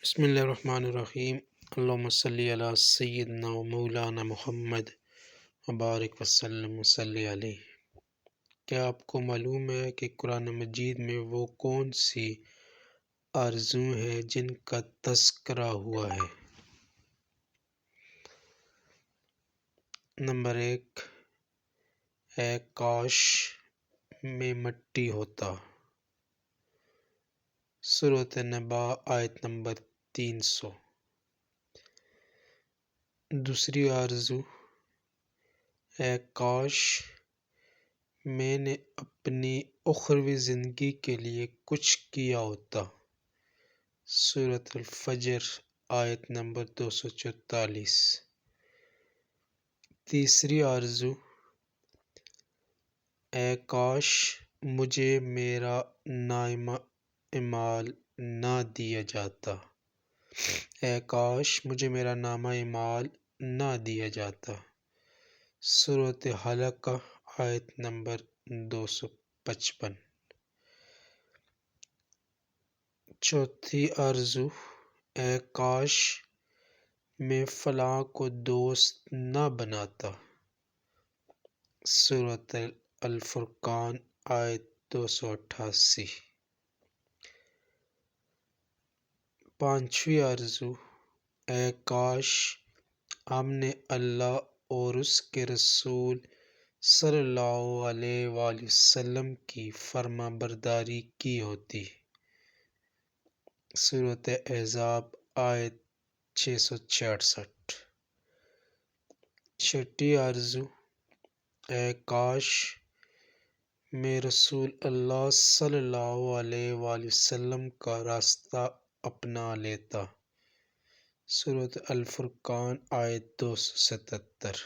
بسم اللہ الرحمن الرحیم۔ اللہم صلی علی سیدنا و مولانا محمد وبارک وسلم وصلی علیہ۔ کیا آپ کو معلوم ہے کہ قرآن مجید میں وہ کون سی آرزو ہیں جن کا تذکرہ ہوا ہے؟ نمبر 1، اے کاش میں مٹی ہوتا، سورۃ نبا آیت نمبر 300۔ دوسری آرزو، اے کاش میں نے اپنی اخروی زندگی کے لیے کچھ کیا ہوتا، سورۃ الفجر آیت نمبر 244۔ تیسری آرزو، اے کاش مجھے میرا نامہ اعمال نہ دیا جاتا، اے کاش مجھے میرا نامہ اعمال نہ دیا جاتا، سورۃ حلقہ آیت نمبر 255۔ چوتھی آرزو، اے کاش میں فلاں کو دوست نہ بناتا، سورۃ الفرقان آیت 288۔ پانچویں آرزو، اے کاش ہم نے اللہ اور اس کے رسول صلی اللہ علیہ وآلہ وسلم کی فرما برداری کی ہوتی، سورۃ احزاب آیت 666۔ چھٹی آرزو، اے کاش میں رسول اللہ صلی اللہ علیہ وآلہ وسلم کا راستہ اپنا لیتا، سورۃ الفرقان آیت 277۔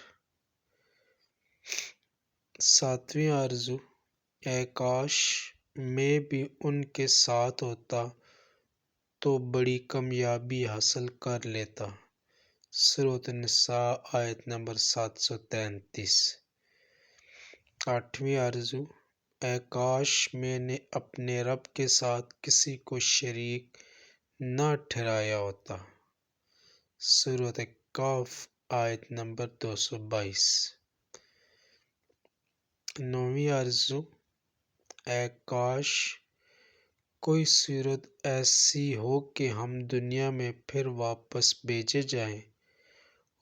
ساتویں آرزو، اے کاش میں بھی ان کے ساتھ ہوتا تو بڑی کامیابی حاصل کر لیتا، سورۃ النساء آیت نمبر 733۔ آٹھویں آرزو، اے کاش میں نے اپنے رب کے ساتھ کسی کو شریک نہ ٹھہرایا ہوتا، سورۃ کہف آیت نمبر 222۔ نویں آرزو، اے کاش کوئی صورت ایسی ہو کہ ہم دنیا میں پھر واپس بھیجے جائیں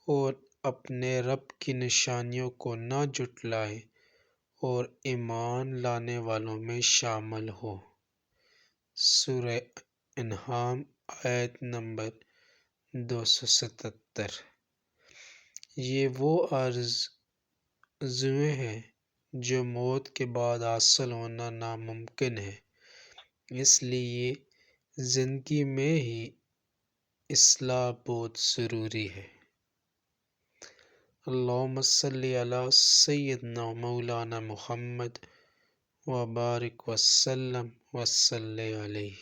اور اپنے رب کی نشانیوں کو نہ جھٹلائیں اور ایمان لانے والوں میں شامل ہوں، سورہ انعام آیت نمبر 277۔ یہ وہ آرزویں ہیں جو موت کے بعد حاصل ہونا ناممکن ہے، اس لیے زندگی میں ہی اصلاح بہت ضروری ہے۔ اللہم صلی علی سیدنا و مولانا محمد وبارک وسلم وصلی علیہ۔